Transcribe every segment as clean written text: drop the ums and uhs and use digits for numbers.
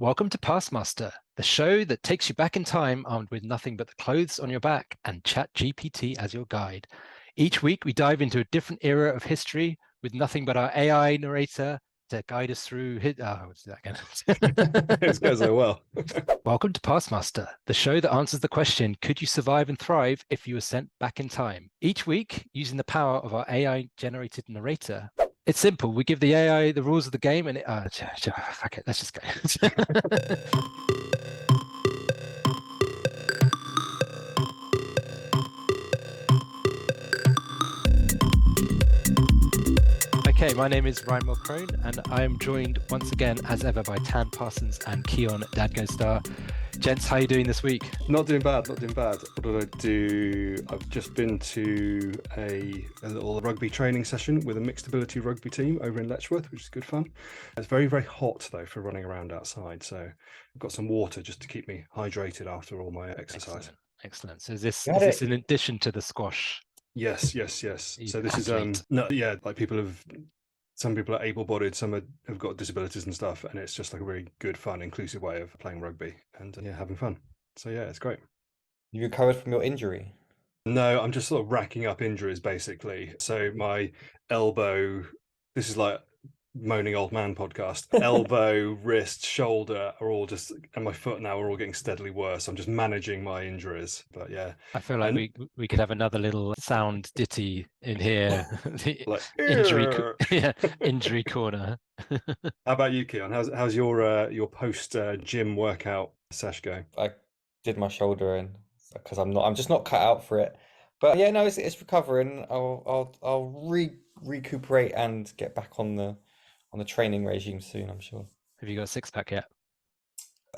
Welcome to PastMaster, the show that takes you back in time armed with nothing but the clothes on your back and ChatGPT as your guide. Each week, we dive into a different era of history with nothing but our AI narrator to guide us through. Let's do that again. This goes so well. Welcome to PastMaster, the show that answers the question, could you survive and thrive if you were sent back in time? Each week, using the power of our AI-generated narrator, it's simple. We give the AI the rules of the game and fuck it, let's just go. Okay, my name is Ryan Mulcrone, and I am joined once again, as ever, by Tan Parsons and Keon Dadgostar. Gents, how are you doing this week? Not doing bad, not doing bad. What did I do? I've just been to a little rugby training session with a mixed ability rugby team over in Letchworth, which is good fun. It's very, very hot, though, for running around outside. So I've got some water just to keep me hydrated after all my exercise. Excellent. So is this in addition to the squash? Yes. So this is, like some people are able-bodied, some have got disabilities and stuff, and it's just like a really good, fun, inclusive way of playing rugby and having fun. So yeah, it's great. You recovered from your injury? No, I'm just sort of racking up injuries basically. So my elbow, this is like moaning old man podcast, elbow, wrist, shoulder are all just, and my foot now are all getting steadily worse. I'm just managing my injuries, but yeah. I feel like we could have another little sound ditty in here. Like injury corner. How about you, Keon? How's your post gym workout sesh going? I did my shoulder in because I'm just not cut out for it. But yeah, no, it's recovering. I'll recuperate and get back on the training regime soon, I'm sure. Have you got a six-pack yet?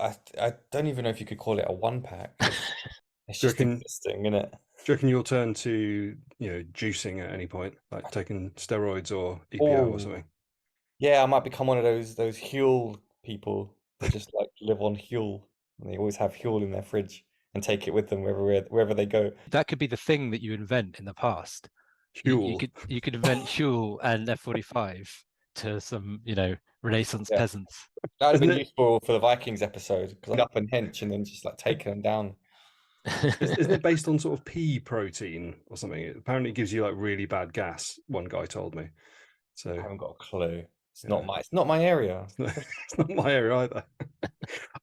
I don't even know if you could call it a one-pack. It's just interesting, isn't it? Do you reckon you'll turn to juicing at any point, like taking steroids or EPO or something? Yeah, I might become one of those Huel people that just like live on Huel, and they always have Huel in their fridge and take it with them wherever they go. That could be the thing that you invent in the past. Huel. You could invent Huel and F-45 to some Renaissance peasants. That would have been useful for the Vikings episode, because up and hench and then just like taking them down. Isn't it based on sort of pea protein or something? It apparently gives you like really bad gas, one guy told me. So I haven't got a clue. It's not my area. It's not my area either.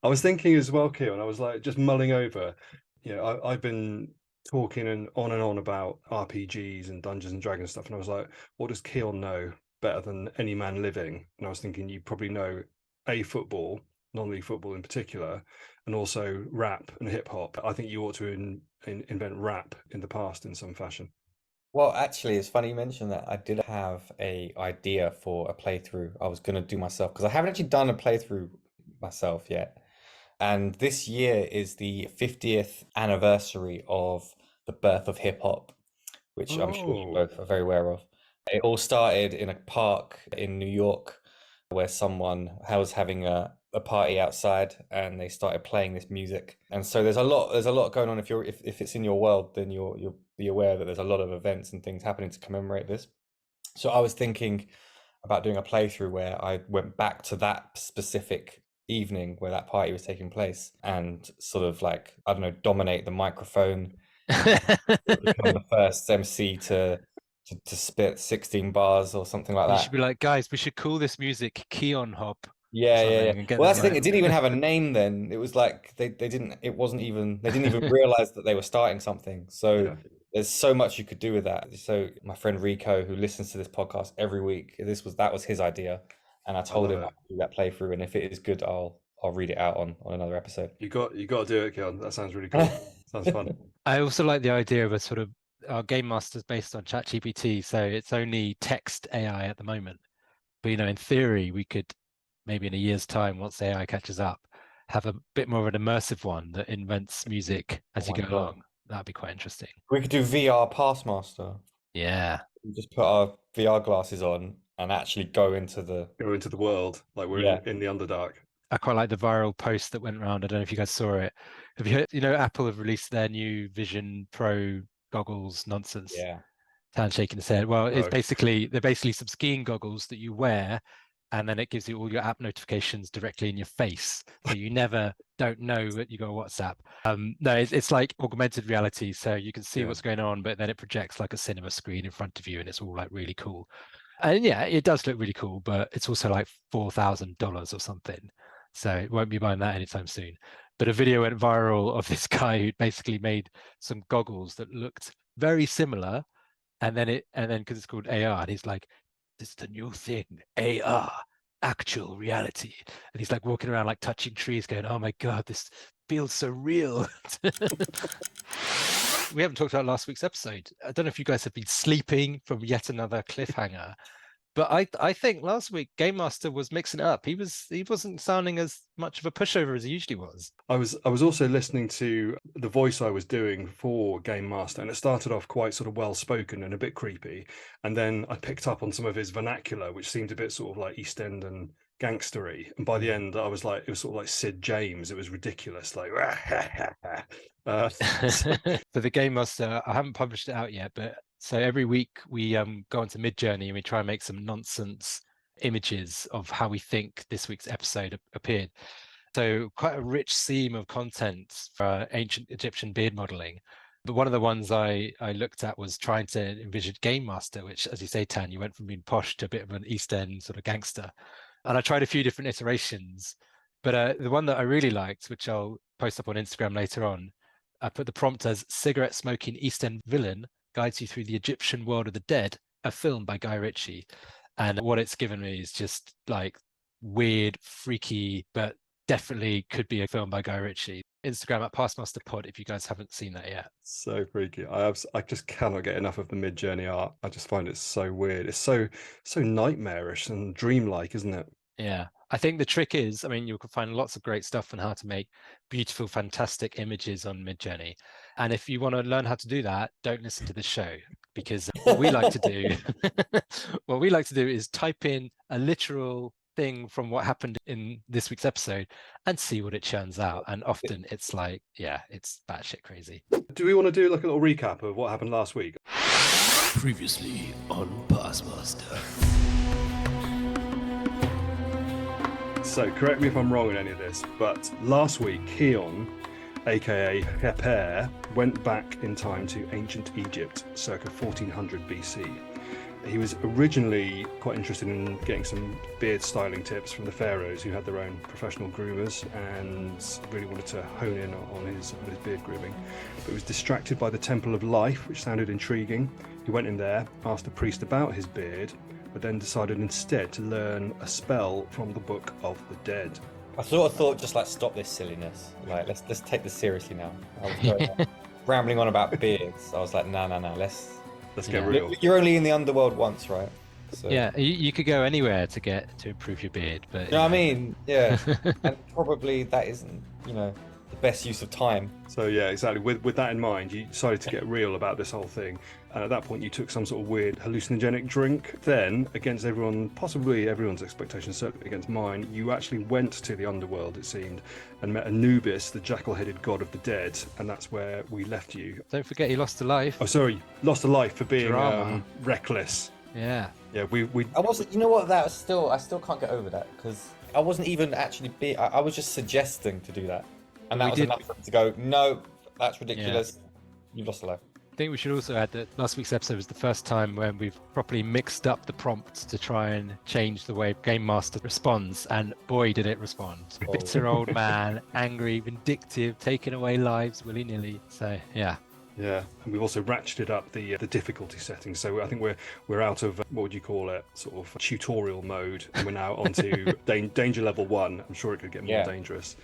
I was thinking as well, Keon, I was like just mulling over. I've been talking and on about RPGs and Dungeons and Dragons stuff, and I was like, what does Keon know better than any man living? And I was thinking you probably know football, non-league football in particular, and also rap and hip hop. I think you ought to invent rap in the past in some fashion. Well, actually, it's funny you mentioned that. I did have a idea for a playthrough I was going to do myself, because I haven't actually done a playthrough myself yet. And this year is the 50th anniversary of the birth of hip hop, which I'm sure you both are very aware of. It all started in a park in New York where someone was having a party outside, and they started playing this music. And so there's a lot going on. If it's in your world, then you'll be aware that there's a lot of events and things happening to commemorate this. So I was thinking about doing a playthrough where I went back to that specific evening where that party was taking place and sort of like, I don't know, dominate the microphone, become the first MC to spit 16 bars or something like that. You should be like, guys, we should call this music Keon Hop. Yeah. Well, that's the thing. It didn't even have a name then. It was like they didn't even realize that they were starting something. So there's so much you could do with that. So my friend Rico, who listens to this podcast every week, that was his idea, and I told him I'd do that playthrough, and if it is good, I'll read it out on another episode. You got to do it, Keon. That sounds really cool. Sounds fun. I also like the idea of a sort of our game masters based on ChatGPT, so it's only text AI at the moment. But in theory, we could maybe in a year's time, once AI catches up, have a bit more of an immersive one that invents music as you go along. That'd be quite interesting. We could do VR PastMaster. Yeah. We just put our VR glasses on and actually go into the world, like we're in the Underdark. I quite like the viral post that went around. I don't know if you guys saw it. Have you heard, Apple have released their new Vision Pro goggles nonsense. Yeah. Tan shaking his head. Well, they're basically some skiing goggles that you wear, and then it gives you all your app notifications directly in your face, so you never don't know that you got a WhatsApp. No, it's like augmented reality, so you can see what's going on, but then it projects like a cinema screen in front of you, and it's all like really cool. And yeah, it does look really cool, but it's also like $4,000 or something, so it won't be buying that anytime soon. But a video went viral of this guy who basically made some goggles that looked very similar, and then because it's called AR, and he's like, "This is the new thing, AR, actual reality." And he's like walking around like touching trees, going, "Oh my god, this feels so real." We haven't talked about last week's episode. I don't know if you guys have been sleeping from yet another cliffhanger, but I think last week GameMaster was mixing it up. He wasn't sounding as much of a pushover as he usually was. I was also listening to the voice I was doing for GameMaster, and it started off quite sort of well spoken and a bit creepy, and then I picked up on some of his vernacular, which seemed a bit sort of like East End and gangstery. And by the end, I was like, it was sort of like Sid James. It was ridiculous, like. For the GameMaster, I haven't published it out yet, but so every week we go onto Midjourney and we try and make some nonsense images of how we think this week's episode appeared. So quite a rich seam of content for ancient Egyptian beard modeling. But one of the ones I looked at was trying to envision GameMaster, which, as you say, Tan, you went from being posh to a bit of an East End sort of gangster. And I tried a few different iterations, but the one that I really liked, which I'll post up on Instagram later on, I put the prompt as "cigarette smoking East End villain guides you through the Egyptian world of the dead, a film by Guy Ritchie." And what it's given me is just like weird, freaky, but definitely could be a film by Guy Ritchie. Instagram at PastMaster Pod if you guys haven't seen that yet. So freaky. I just cannot get enough of the Midjourney art. I just find it so weird. It's so nightmarish and dreamlike, isn't it? Yeah, I think the trick is, I mean, you can find lots of great stuff on how to make beautiful, fantastic images on Midjourney. And if you want to learn how to do that, don't listen to the show, because what we like to do, is type in a literal thing from what happened in this week's episode and see what it churns out. And often it's like, yeah, it's batshit crazy. Do we want to do like a little recap of what happened last week? Previously on PastMaster. So correct me if I'm wrong in any of this, but last week Keon, aka Kheper, went back in time to ancient Egypt, circa 1400 BC. He was originally quite interested in getting some beard styling tips from the pharaohs, who had their own professional groomers, and really wanted to hone in on his beard grooming. But he was distracted by the Temple of Life, which sounded intriguing. He went in there, asked the priest about his beard, but then decided instead to learn a spell from the Book of the Dead. I sort of thought, just like, stop this silliness. Like, let's take this seriously now. I was going on, rambling on about beards. I was like, no, let's get real. You're only in the underworld once, right? So. Yeah, you could go anywhere to improve your beard, but you know what I mean? Yeah, and probably that isn't, the best use of time. So yeah, exactly. With that in mind, you decided to get real about this whole thing. And at that point, you took some sort of weird hallucinogenic drink. Then, against possibly everyone's expectations, certainly against mine, you actually went to the underworld, it seemed, and met Anubis, the jackal-headed god of the dead. And that's where we left you. Don't forget you lost a life. Oh, sorry, lost a life for being reckless. Yeah. Yeah, we. I wasn't. You know what? I still can't get over that, because I wasn't even actually I was just suggesting to do that, and that was enough for me to go, no, that's ridiculous. Yeah. You've lost a life. I think we should also add that last week's episode was the first time when we've properly mixed up the prompts to try and change the way GameMaster responds, and boy did it respond. Oh. Bitter old man, angry, vindictive, taking away lives willy-nilly. So yeah. Yeah, and we've also ratcheted up the difficulty settings. So I think we're out of what would you call it, sort of tutorial mode, and we're now onto danger level 1. I'm sure it could get more dangerous.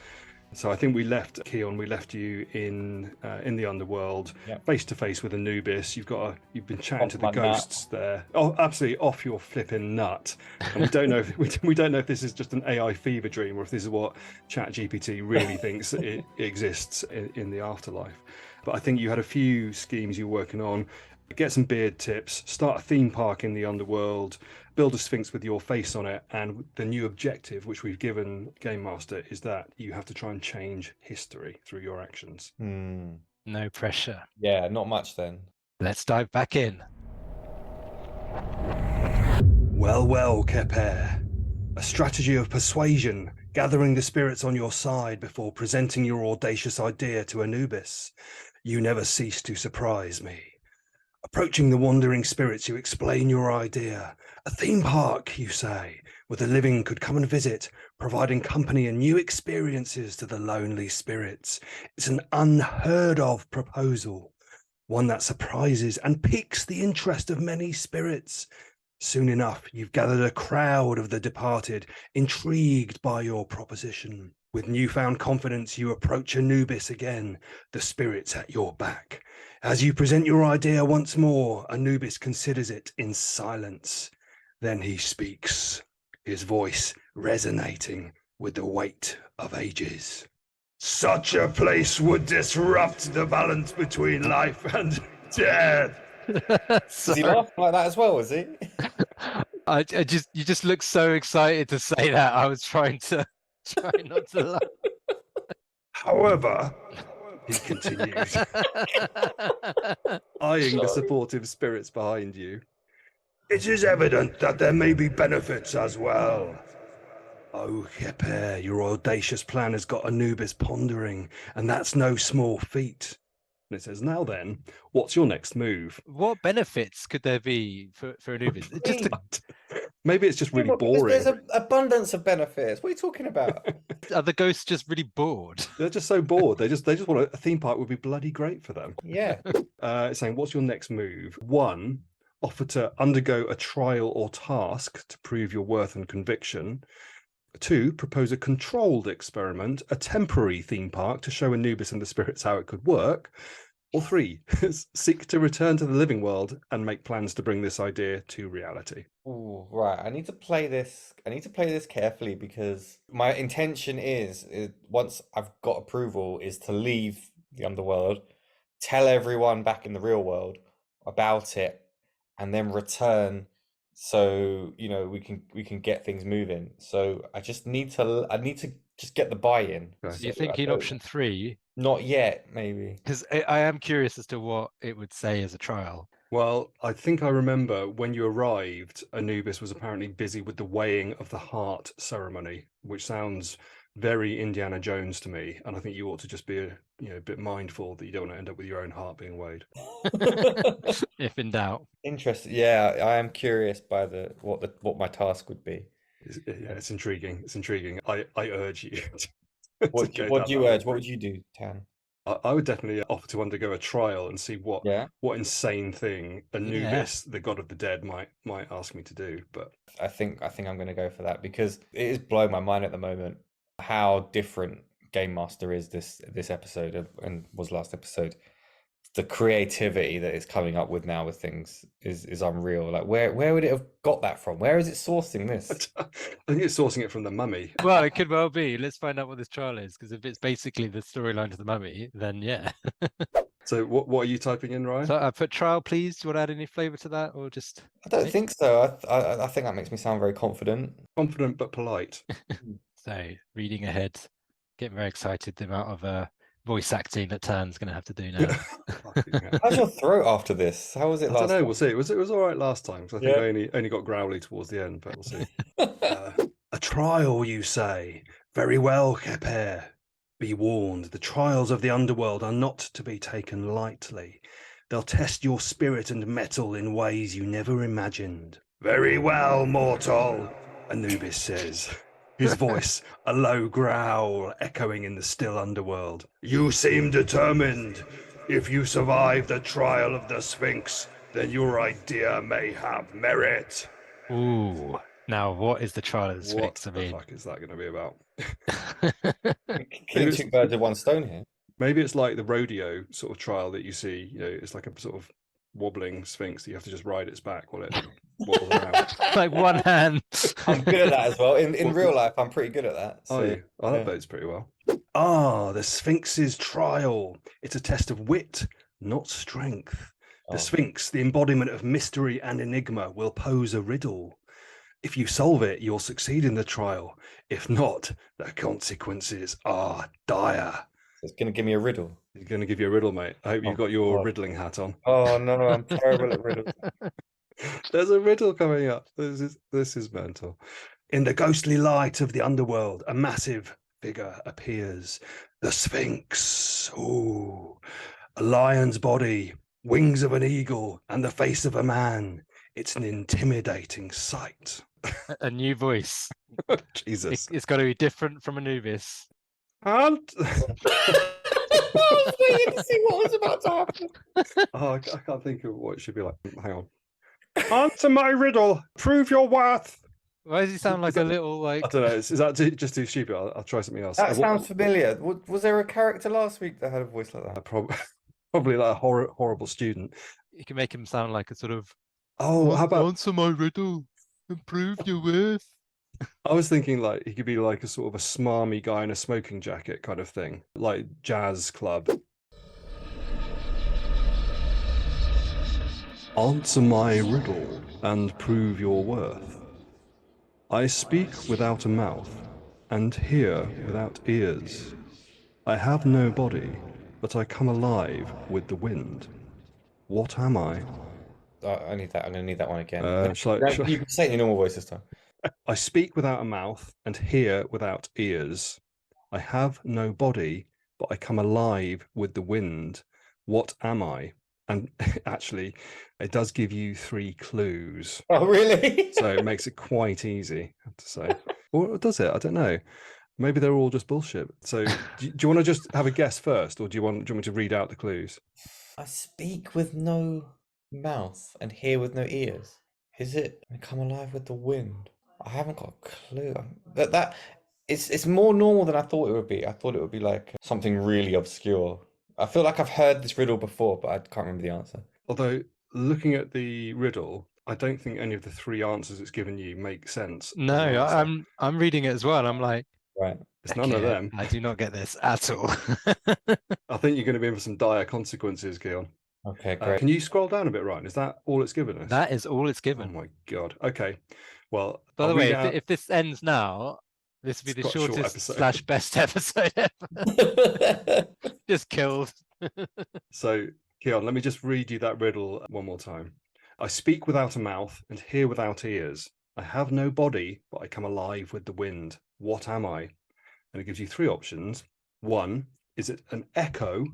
So I think we left Keon. We left you in the underworld, face to face with Anubis. You've been chatting to the ghosts there. Oh, absolutely off your flipping nut. And we don't know if this is just an AI fever dream or if this is what ChatGPT really thinks it exists in the afterlife. But I think you had a few schemes you were working on. Get some beard tips, start a theme park in the underworld, build a Sphinx with your face on it, and the new objective, which we've given GameMaster, is that you have to try and change history through your actions. No pressure. Yeah, not much then. Let's dive back in. Well, Kheper. A strategy of persuasion, gathering the spirits on your side before presenting your audacious idea to Anubis. You never cease to surprise me. Approaching the wandering spirits, you explain your idea. A theme park, you say, where the living could come and visit, providing company and new experiences to the lonely spirits. It's an unheard of proposal, one that surprises and piques the interest of many spirits. Soon enough, you've gathered a crowd of the departed, intrigued by your proposition. With newfound confidence, you approach Anubis again, the spirits at your back. As you present your idea once more, Anubis considers it in silence. Then he speaks, his voice resonating with the weight of ages. Such a place would disrupt the balance between life and death. Is he laughing like that as well, was he? You just look so excited to say that. I was trying not to laugh. However, he continues, eyeing the supportive spirits behind you. It is evident that there may be benefits as well. Oh, Kheper, your audacious plan has got Anubis pondering, and that's no small feat. And it says, now then, what's your next move? What benefits could there be for Anubis? Maybe it's just really Because boring. there's an abundance of benefits. What are you talking about? Are the ghosts just really bored? They're just so bored. They just want a theme park would be bloody great for them. Yeah. It's saying, what's your next move? 1, offer to undergo a trial or task to prove your worth and conviction. 2, propose a controlled experiment, a temporary theme park to show Anubis and the spirits how it could work. Or 3, seek to return to the living world and make plans to bring this idea to reality. Oh, right. I need to play this. I need to play this carefully because my intention is once I've got approval, is to leave the underworld, tell everyone back in the real world about it, and then return. So we can get things moving. So I need to just get the buy-in. Okay. So you're thinking option 3? Not yet, maybe. Because I am curious as to what it would say as a trial. Well, I think I remember when you arrived, Anubis was apparently busy with the weighing of the heart ceremony, which sounds very Indiana Jones to me. And I think you ought to just be a bit mindful that you don't want to end up with your own heart being weighed. If in doubt. Interesting. Yeah, I am curious by what my task would be. Yeah, it's intriguing. It's intriguing. I urge you. What do you urge? What would you do, Tan? I would definitely offer to undergo a trial and see what insane thing Anubis, the god of the dead, might ask me to do. But I think I'm going to go for that because it is blowing my mind at the moment how different GameMaster is this episode and was last episode. The creativity that it's coming up with now with things is unreal. Like where would it have got that from? Where is it sourcing this? I think it's sourcing it from the Mummy. Well, it could well be. Let's find out what this trial is, because if it's basically the storyline to the Mummy, then yeah. So what are you typing in, Ryan? So I put trial, please. Do you want to add any flavour to that, or just? I don't think so. I think that makes me sound very confident. Confident but polite. So reading ahead, getting very excited. The amount of voice acting that Tan's going to have to do now. How's your throat after this? How was it last? I don't know. time? We'll see. It was all right last time because I think I only got growly towards the end, but we'll see. A trial, you say? Very well, Kheper. Be warned, the trials of the underworld are not to be taken lightly. They'll test your spirit and mettle in ways you never imagined. Very well, mortal, Anubis says. His voice, a low growl, echoing in the still underworld. You seem determined. If you survive the trial of the Sphinx, then your idea may have merit. Ooh. Now, what is the trial of the Sphinx? What the fuck is that going to be about? Killing 2 birds with 1 stone here. Maybe it's like the rodeo sort of trial that you see. It's like a sort of wobbling Sphinx that you have to just ride its back while it wobbles around. Like one hand. I'm good at that as well. In real life, I'm pretty good at that. So, that bodes pretty well. The Sphinx's trial. It's a test of wit, not strength. The Sphinx, the embodiment of mystery and enigma, will pose a riddle. If you solve it, you'll succeed in the trial. If not, the consequences are dire. It's going to give me a riddle. He's going to give you a riddle, mate. I hope you've got your riddling hat on. Oh, no, I'm terrible at riddles. There's a riddle coming up. This is mental. In the ghostly light of the underworld, a massive figure appears. The Sphinx. Ooh. A lion's body, wings of an eagle, and the face of a man. It's an intimidating sight. A new voice. Jesus. It's got to be different from Anubis. And I was waiting to see what was about to happen. oh, I can't think of what it should be like. Hang on. Answer my riddle. Prove your worth. Why does he sound like a little like? I don't know. Is that just too stupid? I'll try something else. That sounds familiar. Was there a character last week that had a voice like that? Probably like a horrible student. You can make him sound like a sort of. Oh, how about answer my riddle and prove your worth? I was thinking like he could be like a sort of a smarmy guy in a smoking jacket kind of thing, like jazz club. Answer my riddle and prove your worth. I speak without a mouth and hear without ears. I have no body, but I come alive with the wind. What am I? I need that. I'm going to need that one again. Shall You can say it in your normal voice this time. I speak without a mouth and hear without ears. I have no body, but I come alive with the wind. What am I? And actually, it does give you 3 clues. Oh, really? So it makes it quite easy, I have to say. Or does it? I don't know. Maybe they're all just bullshit. So do you want to just have a guess first, or do you want me to read out the clues? I speak with no mouth and hear with no ears. Is it I come alive with the wind? I haven't got a clue. It's more normal than I thought it would be. I thought it would be like something really obscure. I feel like I've heard this riddle before, but I can't remember the answer. Although looking at the riddle, I don't think any of the 3 answers it's given you make sense. No, I'm reading it as well. And I'm like, right, it's none of them. I do not get this at all. I think you're going to be in for some dire consequences, Keon. Okay, great. Can you scroll down a bit, Ryan? Is that all it's given us? That is all it's Oh given. my god. Okay. Well, By the way, if this ends now, this will be the shortest / best episode ever. Just killed. So, Keon, let me just read you that riddle one more time. I speak without a mouth and hear without ears. I have no body, but I come alive with the wind. What am I? And it gives you 3 options. 1, is it an echo?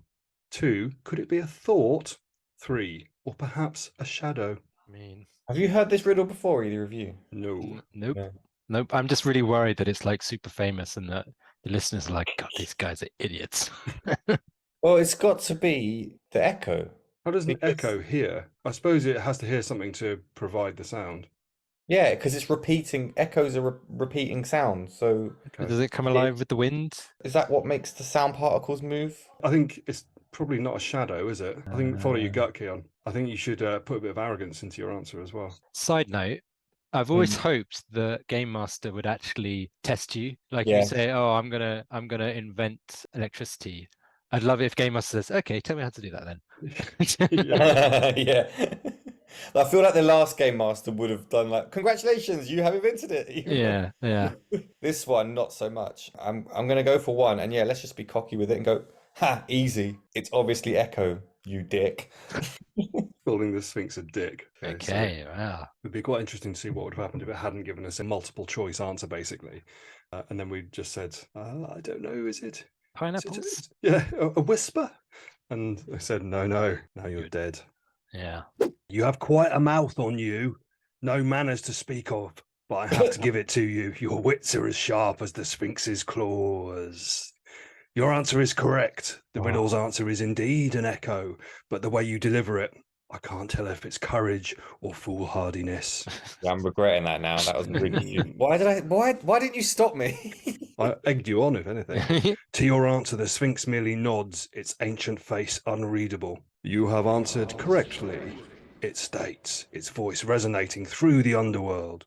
2, could it be a thought? 3, or perhaps a shadow? I mean, have you heard this riddle before, either of you? No. Nope. No. Nope. I'm just really worried that it's like super famous and that the listeners are like, God, these guys are idiots. Well, it's got to be the echo. How does an echo hear? I suppose it has to hear something to provide the sound. Yeah, because it's repeating. Echoes are repeating sound. So does it come alive with the wind? Is that what makes the sound particles move? I think it's probably not a shadow, is it? I think follow your gut, Keon. I think you should put a bit of arrogance into your answer as well. Side note, I've always hoped the Game Master would actually test you. Like you say, oh, I'm gonna invent electricity. I'd love it if Game Master says, okay, tell me how to do that then. Yeah. I feel like the last Game Master would have done like, congratulations, you have invented it. Yeah. This one, not so much. I'm gonna go for 1, and let's just be cocky with it and go, ha, easy. It's obviously Echo, you dick. Calling the Sphinx a dick. Okay, wow. It'd be quite interesting to see what would have happened if it hadn't given us a multiple choice answer, basically. And then we just said, I don't know, is it? Pineapples? A whisper? And I said, no, now you're dead. Yeah. You have quite a mouth on you. No manners to speak of, but I have to give it to you. Your wits are as sharp as the Sphinx's claws. Your answer is correct. The riddle's answer is indeed an echo, but the way you deliver it, I can't tell if it's courage or foolhardiness. Yeah, I'm regretting that now. That was really Why didn't you stop me? I egged you on, if anything. To your answer, the Sphinx merely nods, its ancient face unreadable. You have answered correctly, it states, its voice resonating through the underworld.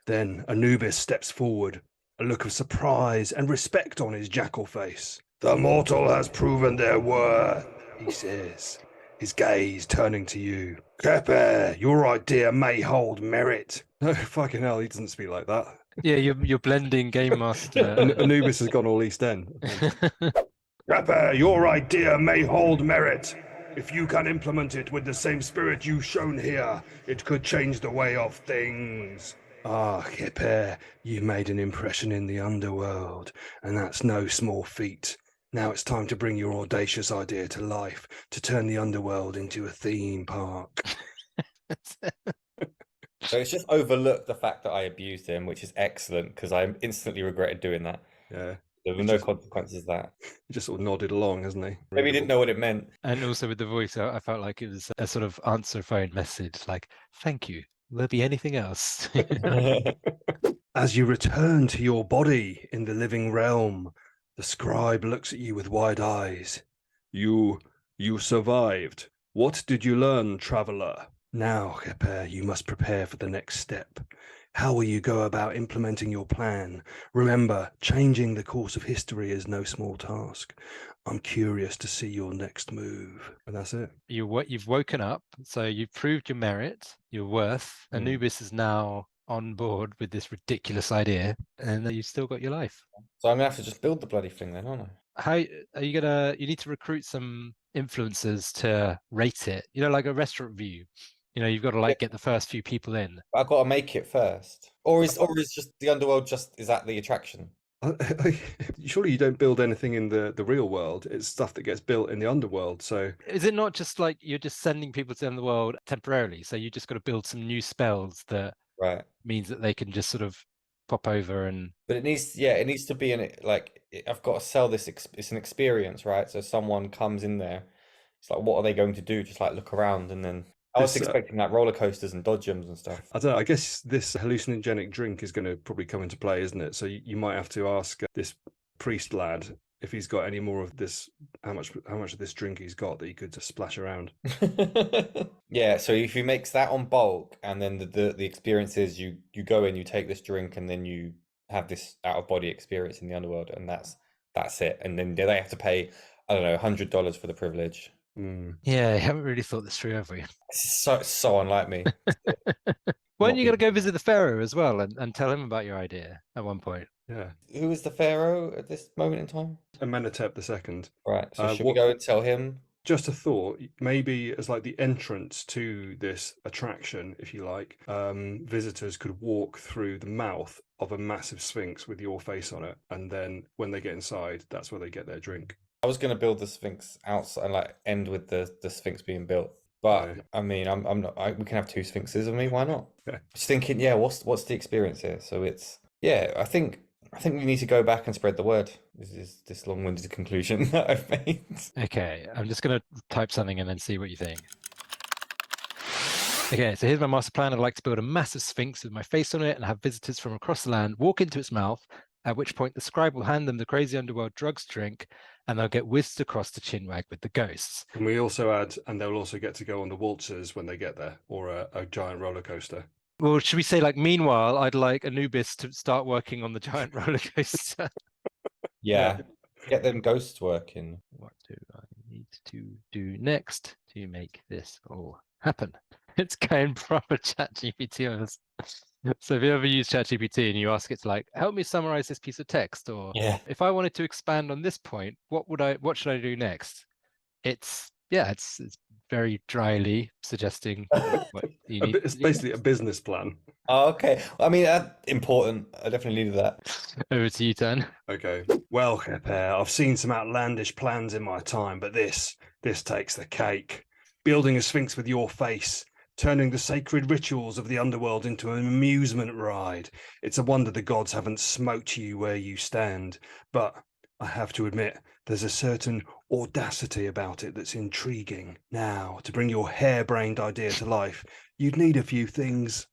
Then Anubis steps forward, a look of surprise and respect on his jackal face. The mortal has proven their worth, he says, his gaze turning to you. Kheper, your idea may hold merit. No, fucking hell, he doesn't speak like that. Yeah, you're blending Game Master. Anubis has gone all East End. Kheper, your idea may hold merit. If you can implement it with the same spirit you've shown here, it could change the way of things. Ah, Kheper, you made an impression in the underworld, and that's no small feat. Now it's time to bring your audacious idea to life, to turn the underworld into a theme park. So it's just overlooked the fact that I abused him, which is excellent because I instantly regretted doing that. Yeah, There were he's no just, consequences of that. he just sort of nodded along, hasn't he? Maybe he didn't know what it meant. And also with the voice, I felt like it was a sort of answer phone message, like, thank you. Will there be anything else? As you return to your body in the living realm, the scribe looks at you with wide eyes. You survived. What did you learn, traveler? Now, Kheper, you must prepare for the next step. How will you go about implementing your plan? Remember, changing the course of history is no small task. I'm curious to see your next move. And that's it. You've woken up, so you've proved your merit, your worth. Anubis is now on board with this ridiculous idea, and you've still got your life. So I'm gonna have to just build the bloody thing then, aren't I? How are you gonna? You need to recruit some influencers to rate it. You know, like a restaurant review. You know, you've got to like get the first few people in. I've got to make it first, or is just the underworld just is that the attraction? Surely you don't build anything in the real world. It's stuff that gets built in the underworld. So Is it not just like you're just sending people to the underworld temporarily? So you just got to build some new spells that Right. means that they can just sort of pop over and. But it needs, yeah, it needs to be I've got to sell this. It's an experience, right? So someone comes in there. It's like, what are they going to do? Just like look around, and then I was this, expecting like roller coasters and dodgems and stuff. I don't know. I guess this hallucinogenic drink is going to probably come into play, isn't it? So you might have to ask this priest lad if he's got any more of this. How much of this drink he's got that he could just splash around. Yeah, so if he makes that on bulk, and then the experience is you go in, you take this drink, and then you have this out of body experience in the underworld, and that's it. And then they have to pay, I don't know, $100 for the privilege. Yeah, I haven't really thought this through, have we? This is so unlike me. Why Not don't you got to being- go visit the pharaoh as well and tell him about your idea at one point? Yeah, Who is the pharaoh at this moment in time? Amenhotep II. Right. So should we What? go and tell him? Just a thought, maybe as like the entrance to this attraction, if you like, visitors could walk through the mouth of a massive sphinx with your face on it, and then when they get inside, that's where they get their drink. I was going to build the Sphinx outside and like end with the Sphinx being built. But No. I mean, I'm not. We can have two Sphinxes. I mean, why not? Yeah. Just thinking, yeah. What's the experience here? So it's yeah. I think we need to go back and spread the word. This is this long-winded conclusion that I've made. Okay, I'm just going to type something and then see what you think. Okay, so here's my master plan. I'd like to build a massive sphinx with my face on it and have visitors from across the land walk into its mouth, at which point the scribe will hand them the crazy underworld drugs to drink, and they'll get whizzed across the chinwag with the ghosts. Can we also add, and they'll also get to go on the waltzers when they get there, or a giant roller coaster? Well, should we say like, meanwhile, I'd like Anubis to start working on the giant roller coaster. Yeah. Get them ghosts working. What do I need to do next to make this all happen? It's going proper ChatGPT on us. So if you ever use ChatGPT and you ask it to like, help me summarize this piece of text, or Yeah. if I wanted to expand on this point, what should I do next? It's very dryly suggesting what you need. It's basically a business plan. Oh, okay. I mean, important. I definitely needed that. Over to you, Tan. Okay. Well, Kheper, I've seen some outlandish plans in my time, but this takes the cake. Building a sphinx with your face, turning the sacred rituals of the underworld into an amusement ride. It's a wonder the gods haven't smote you where you stand. But I have to admit, there's a certain audacity about it that's intriguing. Now, to bring your harebrained idea to life, you'd need a few things.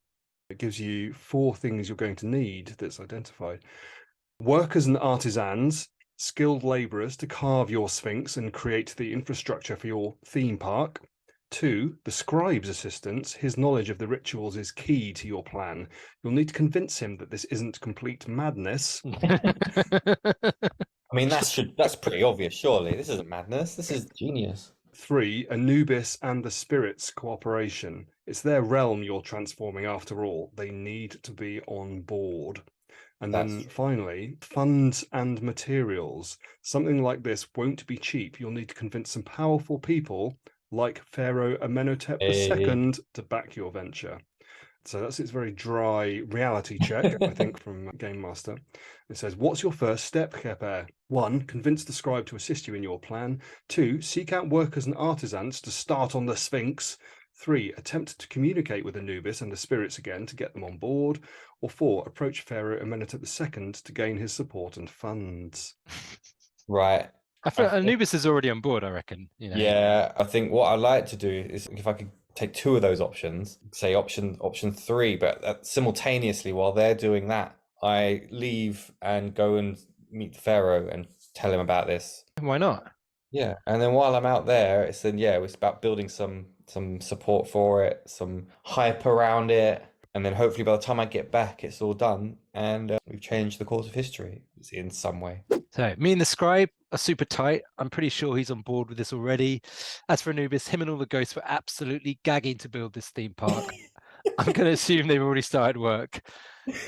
It gives you 4 things you're going to need that's identified. Workers and artisans, skilled laborers to carve your sphinx and create the infrastructure for your theme park. 2, the scribe's assistants. His knowledge of the rituals is key to your plan. You'll need to convince him that this isn't complete madness. I mean, that's pretty obvious, surely. This isn't madness. This is genius. 3, Anubis and the spirits' cooperation. It's their realm you're transforming after all. They need to be on board. And then finally, funds and materials. Something like this won't be cheap. You'll need to convince some powerful people like Pharaoh Amenhotep II to back your venture. So that's its very dry reality check, I think, from GameMaster. It says, what's your first step, Kheper? 1, convince the scribe to assist you in your plan. 2, seek out workers and artisans to start on the Sphinx. 3, attempt to communicate with Anubis and the spirits again to get them on board. Or 4, approach Pharaoh Amenhotep II to gain his support and funds. Right. I feel think- Anubis is already on board, I reckon. You know. Yeah, I think what I'd like to do is if I could take 2 of those options, say option 3, but simultaneously while they're doing that, I leave and go and meet the pharaoh and tell him about this. Why not? Yeah, and then while I'm out there, it's about building some support for it, some hype around it, and then hopefully by the time I get back, it's all done, and we've changed the course of history in some way. So me and the scribe are super tight. I'm pretty sure he's on board with this already. As for Anubis, him and all the ghosts were absolutely gagging to build this theme park. I'm going to assume they've already started work.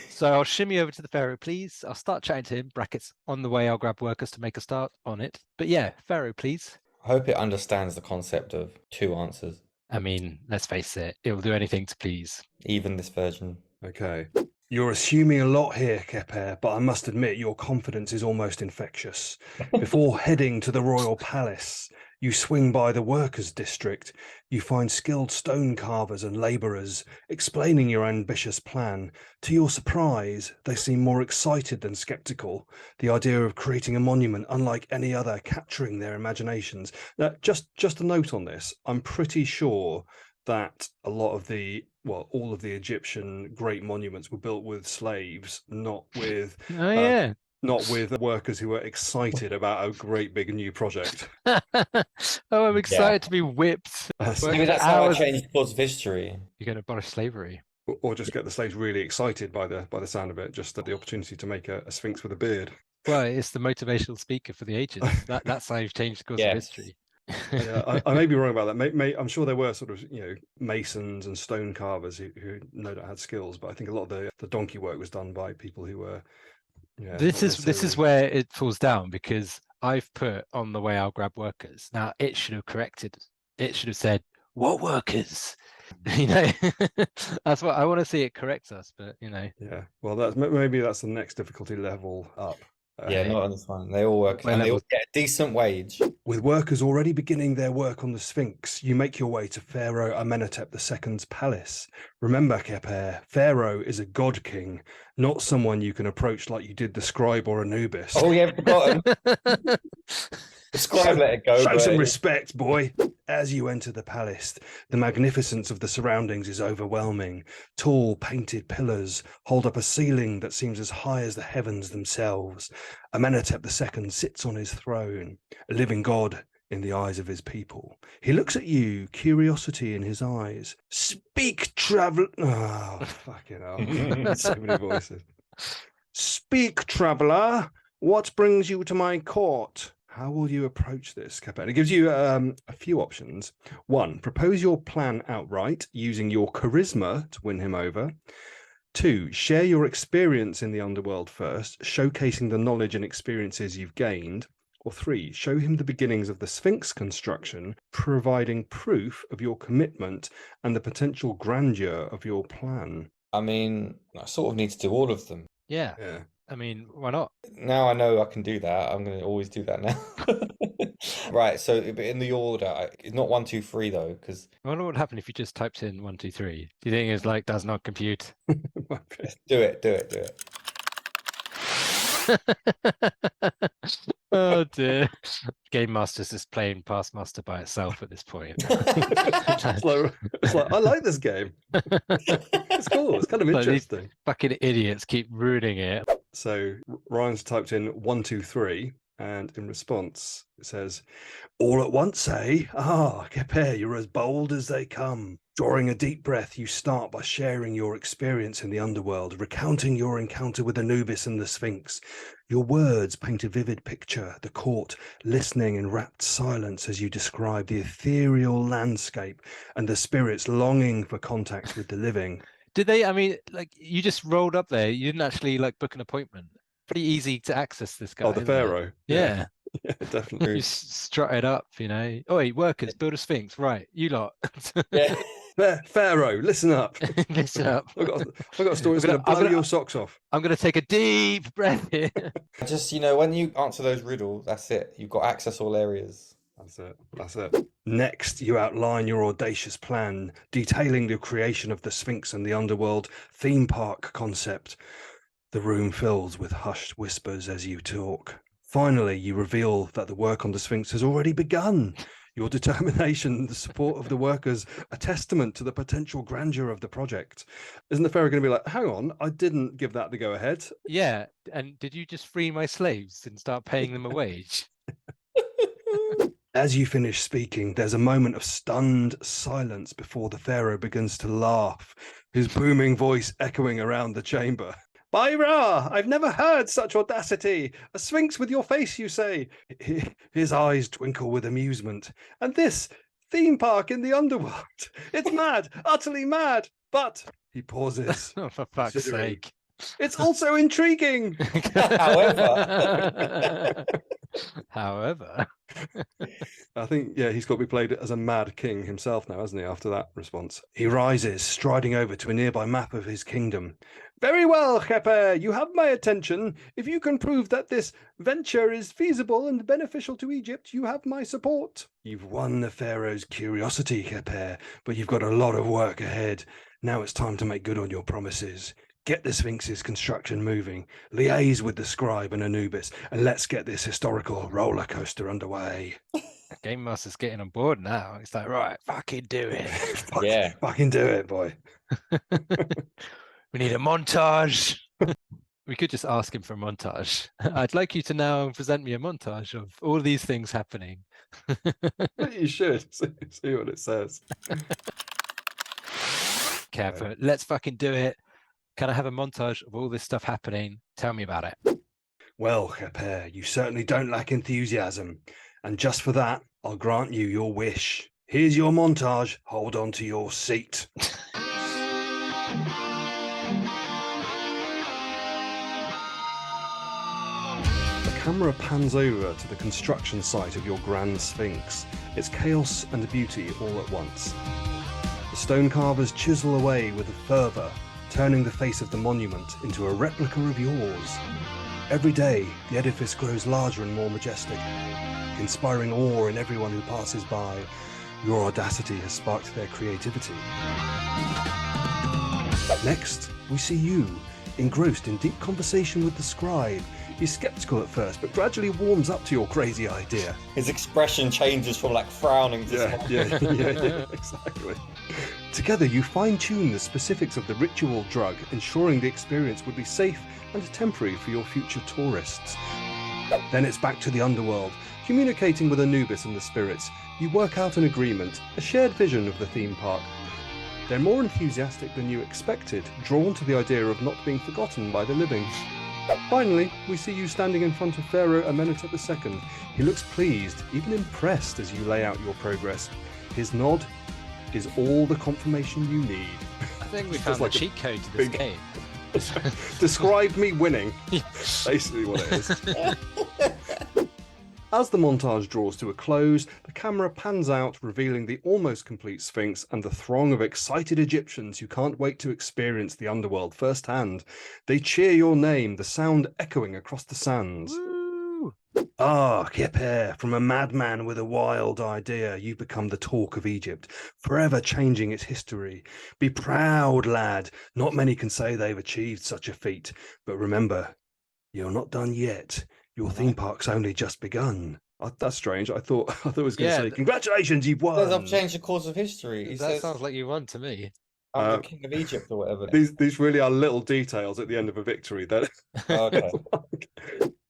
So I'll shimmy over to the pharaoh, please. I'll start chatting to him. Brackets, on the way, I'll grab workers to make a start on it. But yeah, pharaoh, please. I hope it understands the concept of 2 answers, I mean, let's face it, it will do anything to please. even this version. Okay. You're assuming a lot here, Kheper, but I must admit your confidence is almost infectious. Before heading to the royal palace, you swing by the workers' district. You find skilled stone carvers and labourers explaining your ambitious plan. To your surprise, they seem more excited than sceptical. The idea of creating a monument unlike any other, capturing their imaginations. Now, just a note on this. I'm pretty sure that a lot of all of the Egyptian great monuments were built with slaves, not with Oh yeah. not with workers who were excited about a great big new project. Oh, I'm excited to be whipped. Maybe that's how I changed the course of history. You're going to abolish slavery. Or just get the slaves really excited by the sound of it, just at the opportunity to make a sphinx with a beard. Well, it's the motivational speaker for the ages. That's how you've changed the course of history. Yeah, I may be wrong about that. I'm sure there were sort of masons and stone carvers who no doubt had skills, but I think a lot of the donkey work was done by people who were. Yeah, this is where it falls down, because I've put on the way I'll grab workers. Now it should have corrected. It should have said, "What workers?" That's what I want to see. It corrects us, but Yeah, well, maybe that's the next difficulty level up. Yeah, not on this one. They all work, and they all get a decent wage. With workers already beginning their work on the Sphinx, you make your way to Pharaoh Amenhotep II's palace. Remember, Kheper, Pharaoh is a god king, not someone you can approach like you did the scribe or Anubis. Oh, yeah, forgotten. The scribe let it go. Show some respect, boy. As you enter the palace, the magnificence of the surroundings is overwhelming. Tall, painted pillars hold up a ceiling that seems as high as the heavens themselves. Amenhotep II sits on his throne, a living god in the eyes of his people. He looks at you, curiosity in his eyes. Speak, traveler. Oh, fucking hell. So many voices. Speak, traveler. What brings you to my court? How will you approach this, Kheper? It gives you a few options. 1, propose your plan outright using your charisma to win him over. 2, share your experience in the underworld first, showcasing the knowledge and experiences you've gained. Or 3, show him the beginnings of the Sphinx construction, providing proof of your commitment and the potential grandeur of your plan. I mean, I sort of need to do all of them. Yeah. Yeah. I mean, why not? Now I know I can do that. I'm going to always do that now. Right. So, but in the order, it's not 1, 2, 3 though, because I wonder what would happen if you just typed in 1, 2, 3. Do you think it's like does not compute? do it. Oh dear. GameMaster's just playing PastMaster by itself at this point. it's like I like this game. It's cool. It's kind of Like, these interesting. fucking idiots keep ruining it. So Ryan's typed in 1, 2, 3, and in response it says, "All at once, eh? Ah, Kheper, you're as bold as they come." Drawing a deep breath, you start by sharing your experience in the underworld, recounting your encounter with Anubis and the Sphinx. Your words paint a vivid picture, the court listening in rapt silence as you describe the ethereal landscape and the spirits longing for contact with the living. Did they, I mean, like, you just rolled up there. You didn't actually like book an appointment. Pretty easy to access this guy. Oh, the isn't it? pharaoh. Yeah. Yeah, definitely. You strutted up, Oi, workers, build a Sphinx. Right, you lot. Yeah. Pharaoh, listen up. Listen up. I've got a story that's going to blow your socks off. I'm going to take a deep breath here. Just, when you answer those riddles, that's it. You've got access all areas. That's it. Next, you outline your audacious plan, detailing the creation of the Sphinx and the underworld theme park concept. The room fills with hushed whispers as you talk. Finally, you reveal that the work on the Sphinx has already begun. Your determination and the support of the workers, a testament to the potential grandeur of the project. Isn't the pharaoh going to be like, hang on, I didn't give that the go-ahead? Yeah, and did you just free my slaves and start paying them a wage? As you finish speaking, there's a moment of stunned silence before the pharaoh begins to laugh, his booming voice echoing around the chamber. By Ra, I've never heard such audacity. A sphinx with your face, you say? His eyes twinkle with amusement. And this theme park in the underworld. It's mad, utterly mad. But, he pauses. Oh, for fuck's sake. It's also intriguing. However, I think, he's got to be played as a mad king himself now, hasn't he, after that response? He rises, striding over to a nearby map of his kingdom. Very well, Kheper, you have my attention. If you can prove that this venture is feasible and beneficial to Egypt, you have my support. You've won the pharaoh's curiosity, Kheper, but you've got a lot of work ahead. Now it's time to make good on your promises. Get the Sphinx's construction moving, liaise with the scribe and Anubis, and let's get this historical roller coaster underway. GameMaster's getting on board now. It's like, right, fucking do it. Fucking do it, boy. We need a montage. We could just ask him for a montage. I'd like you to now present me a montage of all these things happening. You should see what it says. Kheper, let's fucking do it. Can I have a montage of all this stuff happening? Tell me about it. Well, Kheper, you certainly don't lack enthusiasm. And just for that, I'll grant you your wish. Here's your montage. Hold on to your seat. The camera pans over to the construction site of your grand Sphinx. It's chaos and beauty all at once. The stone carvers chisel away with a fervour, turning the face of the monument into a replica of yours. Every day, the edifice grows larger and more majestic, inspiring awe in everyone who passes by. Your audacity has sparked their creativity. Next, we see you, engrossed in deep conversation with the scribe. He's skeptical at first, but gradually warms up to your crazy idea. His expression changes from frowning to yeah, exactly. Together, you fine-tune the specifics of the ritual drug, ensuring the experience would be safe and temporary for your future tourists. Then it's back to the underworld. Communicating with Anubis and the spirits, you work out an agreement, a shared vision of the theme park. They're more enthusiastic than you expected, drawn to the idea of not being forgotten by the living. Finally, we see you standing in front of Pharaoh Amenhotep II. He looks pleased, even impressed as you lay out your progress. His nod is all the confirmation you need. I think we found the cheat code to this game. Describe me winning. Basically what it is. As the montage draws to a close, the camera pans out, revealing the almost complete Sphinx and the throng of excited Egyptians who can't wait to experience the underworld firsthand. They cheer your name, the sound echoing across the sands. Woo! Ah, Kheper, from a madman with a wild idea, you've become the talk of Egypt, forever changing its history. Be proud, lad. Not many can say they've achieved such a feat. But remember, you're not done yet. Your theme park's only just begun. That's strange. I thought it was going to say, congratulations, you've won. I've changed the course of history. That sounds like you won to me. I'm the king of Egypt or whatever. These really are little details at the end of a victory. That okay.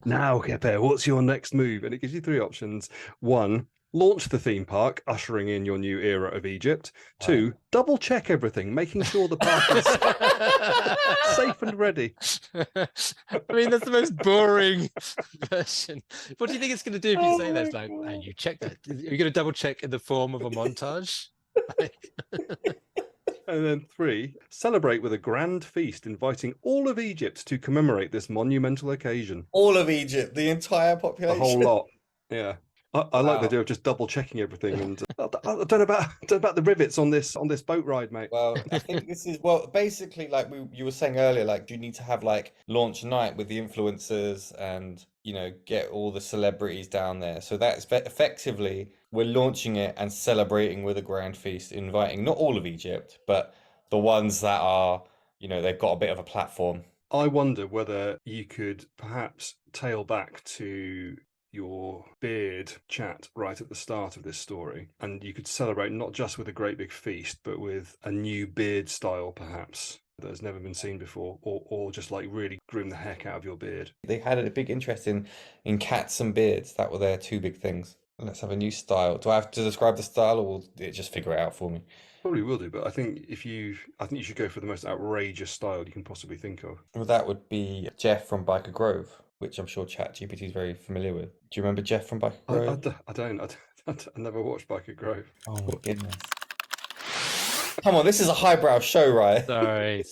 Now, Kheper, what's your next move? And it gives you three options. 1, launch the theme park, ushering in your new era of Egypt. 2, double check everything, making sure the park is safe and ready. I mean, that's the most boring version. What do you think it's going to do if you say that? It's like, hey, you check that. Are you going to double check in the form of a montage? And then 3, celebrate with a grand feast, inviting all of Egypt to commemorate this monumental occasion. All of Egypt, the entire population. The whole lot. Yeah. I like the Wow. idea of just double checking everything, and I don't know about the rivets on this boat ride, mate. Well, I think this is basically like you were saying earlier, like do you need to have like launch night with the influencers and get all the celebrities down there? So that's effectively we're launching it and celebrating with a grand feast, inviting not all of Egypt, but the ones that are, they've got a bit of a platform. I wonder whether you could perhaps tail back to your beard chat right at the start of this story, and you could celebrate not just with a great big feast, but with a new beard style, perhaps, that has never been seen before, or just like really groom the heck out of your beard. They had a big interest in cats and beards. That were their two big things. Let's have a new style. Do I have to describe the style, or will it just figure it out for me? Probably will do, but I think you should go for the most outrageous style you can possibly think of. Well, that would be Jeff from Biker Grove, which I'm sure ChatGPT is very familiar with. Do you remember Jeff from Biker Grove? I don't. I never watched Biker Grove. Oh my goodness. Come on, this is a highbrow show, right? Sorry.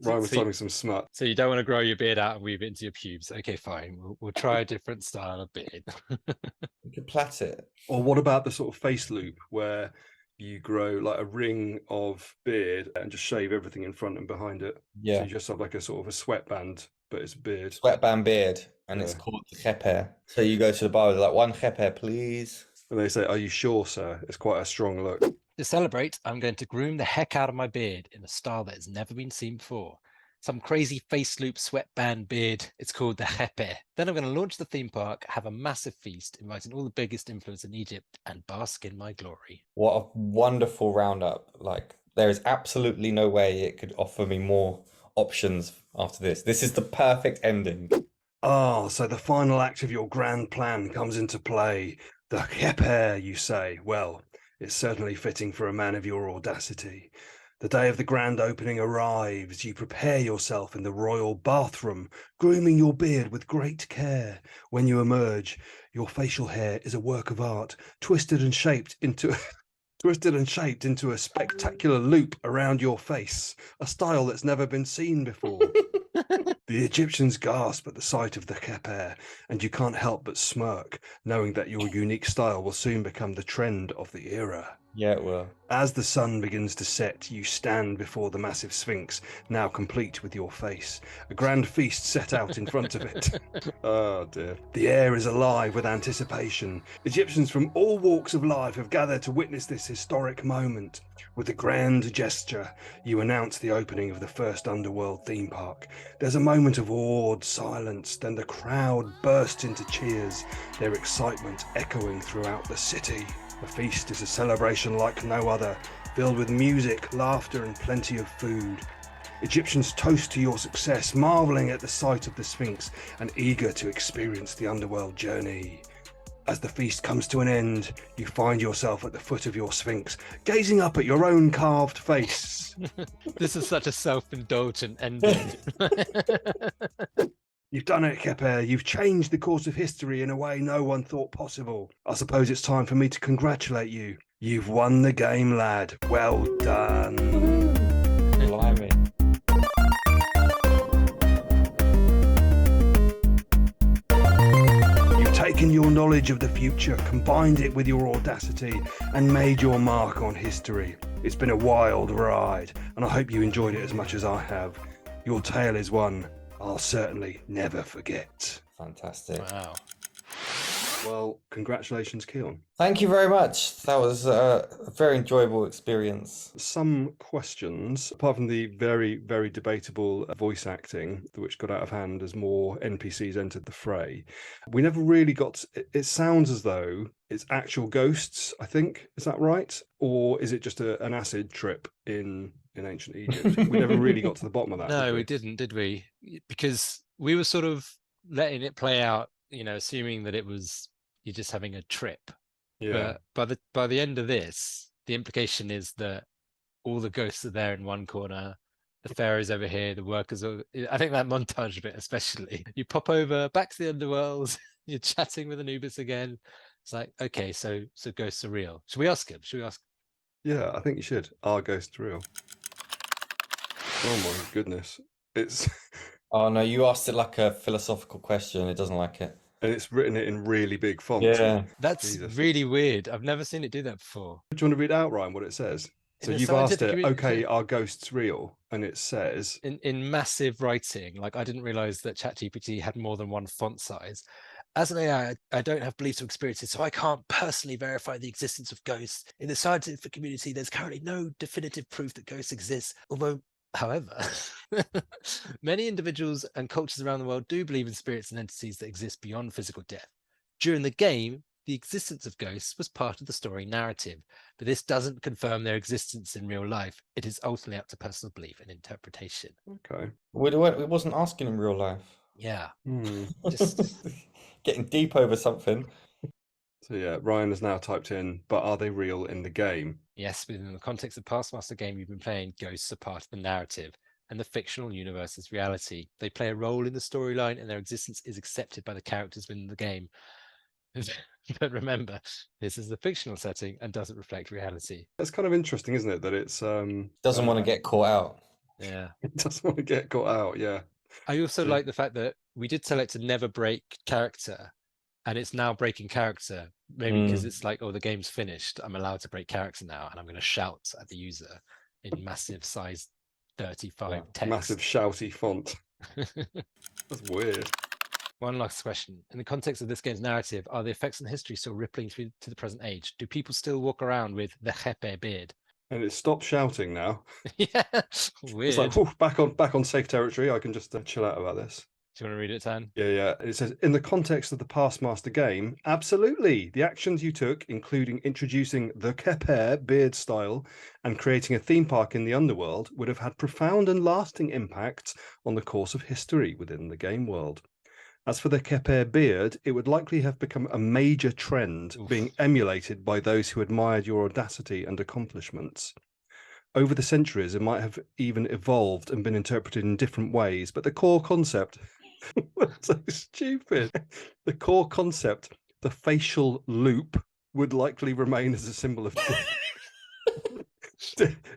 Ryan was talking some smut. So you don't want to grow your beard out and weave it into your pubes. Okay, fine. We'll try a different style of beard. You could plait it. Or what about the sort of face loop where you grow like a ring of beard and just shave everything in front and behind it? Yeah. So you just have like a sort of a sweatband, but it's a beard. Sweatband beard, and it's Yeah. called the Kheper. So you go to the bar, they're like, one Kheper, please. And they say, "Are you sure, sir?" It's quite a strong look. To celebrate, I'm going to groom the heck out of my beard in a style that has never been seen before. Some crazy face loop sweatband beard. It's called the Kheper. Then I'm going to launch the theme park, have a massive feast, inviting all the biggest influencers in Egypt, and bask in my glory. What a wonderful roundup. Like, there is absolutely no way it could offer me more options after this. This is the perfect ending. Ah, so the final act of your grand plan comes into play. The Kheper, you say. Well, it's certainly fitting for a man of your audacity. The day of the grand opening arrives. You prepare yourself in the royal bathroom, grooming your beard with great care. When you emerge, your facial hair is a work of art, twisted and shaped into a spectacular loop around your face, a style that's never been seen before. The Egyptians gasp at the sight of the Kheper, and you can't help but smirk, knowing that your unique style will soon become the trend of the era. Yeah, it will. As the sun begins to set, you stand before the massive Sphinx, now complete with your face. A grand feast set out in front of it. Oh dear. The air is alive with anticipation. Egyptians from all walks of life have gathered to witness this historic moment. With a grand gesture, you announce the opening of the first underworld theme park. There's a moment of awed silence, then the crowd bursts into cheers, their excitement echoing throughout the city. The feast is a celebration like no other, filled with music, laughter, and plenty of food. Egyptians toast to your success, marveling at the sight of the Sphinx and eager to experience the underworld journey. As the feast comes to an end, you find yourself at the foot of your Sphinx, gazing up at your own carved face. This is such a self-indulgent ending. You've done it, Kheper. You've changed the course of history in a way no one thought possible. I suppose it's time for me to congratulate you. You've won the game, lad. Well done. Blimey. You've taken your knowledge of the future, combined it with your audacity, and made your mark on history. It's been a wild ride, and I hope you enjoyed it as much as I have. Your tale is one I'll certainly never forget. Fantastic. Wow. Well, congratulations, Keon. Thank you very much. That was a very enjoyable experience. Some questions, apart from the very, very debatable voice acting, which got out of hand as more NPCs entered the fray. We never really got, it sounds as though it's actual ghosts, I think. Is that right? Or is it just an acid trip in ancient Egypt? We never really got to the bottom of that. No, we didn't, did we? Because we were sort of letting it play out, assuming that it was you're just having a trip. Yeah. But by the end of this, the implication is that all the ghosts are there in one corner, the pharaoh's over here, the workers are. I think that montage bit especially. You pop over back to the underworld, you're chatting with Anubis again. It's like, okay, so ghosts are real. Should we ask him? Yeah, I think you should. Are ghosts real? Oh my goodness. It's Oh no, you asked it like a philosophical question. It doesn't like it. And it's written it in really big font. Yeah. That's Jesus. really weird. I've never seen it do that before. Do you want to read out, Ryan, what it says? In So the you've asked scientific it, community, okay, are ghosts real? And it says, in massive writing, like I didn't realize that ChatGPT had more than one font size. As an AI, I don't have beliefs or experiences, so I can't personally verify the existence of ghosts. In the scientific community, there's currently no definitive proof that ghosts exist, although, however, many individuals and cultures around the world do believe in spirits and entities that exist beyond physical death. During the game, the existence of ghosts was part of the story narrative, but this doesn't confirm their existence in real life. It is ultimately up to personal belief and interpretation. okay. We wasn't asking in real life. Yeah, Hmm. just Getting deep over something. So yeah, Ryan has now typed in, but are they real in the game? yes, within the context of PastMaster game you've been playing, ghosts are part of the narrative, and the fictional universe is reality. They play a role in the storyline, and their existence is accepted by the characters within the game. But remember, this is the fictional setting and doesn't reflect reality. That's kind of interesting, isn't it? That it's Doesn't want to get caught out. Yeah. it doesn't want to get caught out. Yeah. I also Yeah. like the fact that we did tell it to never break character, and it's now breaking character. Maybe because it's like, oh, the game's finished. I'm allowed to break character now, and I'm going to shout at the user in massive size 35 Yeah. text. Massive shouty font. That's weird. One last question. In the context of this game's narrative, are the effects and history still rippling through to the present age? Do people still walk around with the Kheper beard? And it stopped shouting now. Yeah, It's weird. like, whew, back on safe territory. I can just chill out about this. Do you want to read it, Tan? Yeah. It says, in the context of the PastMaster game, absolutely. The actions you took, including introducing the Kheper beard style and creating a theme park in the underworld, would have had profound and lasting impacts on the course of history within the game world. As for the Kheper beard, it would likely have become a major trend, being emulated by those who admired your audacity and accomplishments. Over the centuries, it might have even evolved and been interpreted in different ways, but the core concept was so stupid. The core concept, the facial loop, would likely remain as a symbol of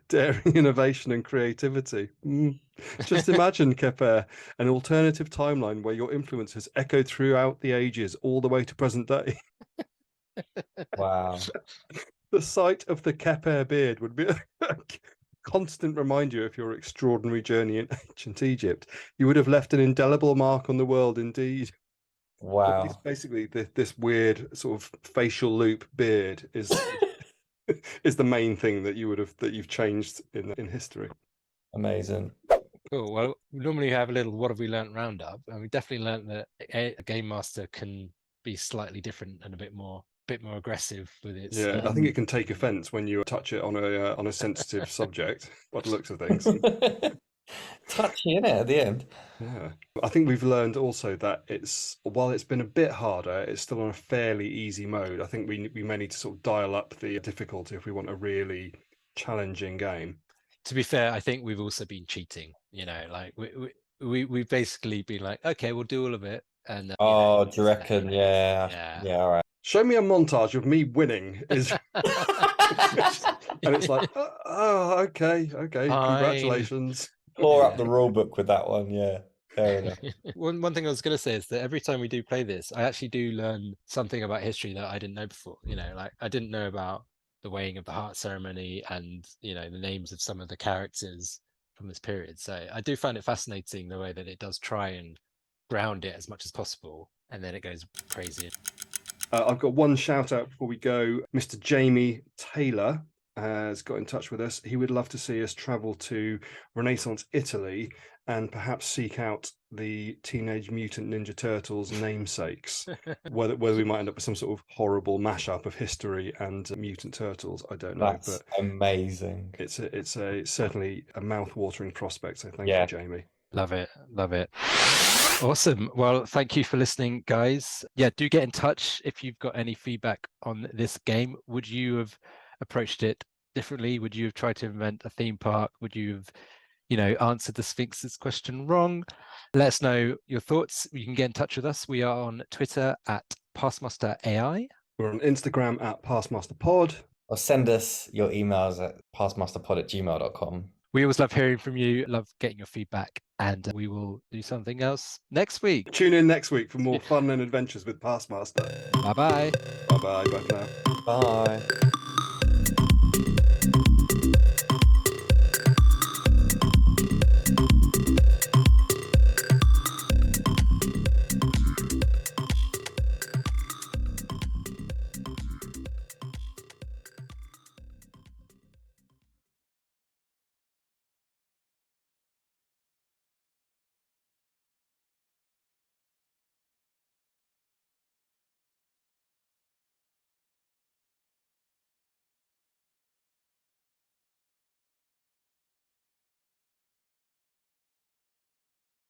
daring, innovation, and creativity. Just imagine, Kheper, an alternative timeline where your influence has echoed throughout the ages, all the way to present day. Wow. The sight of the Kheper beard would be a constant reminder of your extraordinary journey in ancient Egypt. You would have left an indelible mark on the world, indeed. Wow. Basically, this weird sort of facial loop beard is is the main thing that you've changed in history. Amazing. Cool. Well, we normally have a little what have we learned roundup, and we definitely learned that a game master can be slightly different and a bit more aggressive with its. Yeah, I think it can take offence when you touch it on a sensitive subject. By the looks of things. Touchy, innit, at the end. Yeah, I think we've learned also that while it's been a bit harder, it's still on a fairly easy mode. I think we may need to sort of dial up the difficulty if we want a really challenging game. To be fair, I think we've also been cheating. You know, like we've basically been like, okay, we'll do all of it, and you know, Do you reckon? Yeah. All right. Show me a montage of me winning and it's like, oh, okay, congratulations. Claw up the rule book with that one. Yeah, fair enough. One thing I was going to say is that every time we do play this, I actually do learn something about history that I didn't know before. You know, like I didn't know about the weighing of the heart ceremony and, you know, the names of some of the characters from this period. So I do find it fascinating the way that it does try and ground it as much as possible, and then it goes crazy. I've got one shout out before we go. Mr. Jamie Taylor has got in touch with us. He would love to see us travel to Renaissance Italy and perhaps seek out the Teenage Mutant Ninja Turtles namesakes. whether we might end up with some sort of horrible mashup of history and mutant turtles, I don't know. That's amazing. It's certainly a mouth-watering prospect. So thank you, Jamie. Love it. Awesome. Well, thank you for listening, guys. Yeah, do get in touch if you've got any feedback on this game. Would you have approached it differently? Would you have tried to invent a theme park? Would you have, you know, answered the Sphinx's question wrong? Let us know your thoughts. You can get in touch with us. We are on Twitter at PastMaster AI. We're on Instagram at PastMasterPod. Or send us your emails at pastmasterpod@gmail.com. We always love hearing from you, love getting your feedback. And we will do something else next week. Tune in next week for more fun and adventures with PastMaster. Bye-bye. Bye bye. Bye for now. Bye.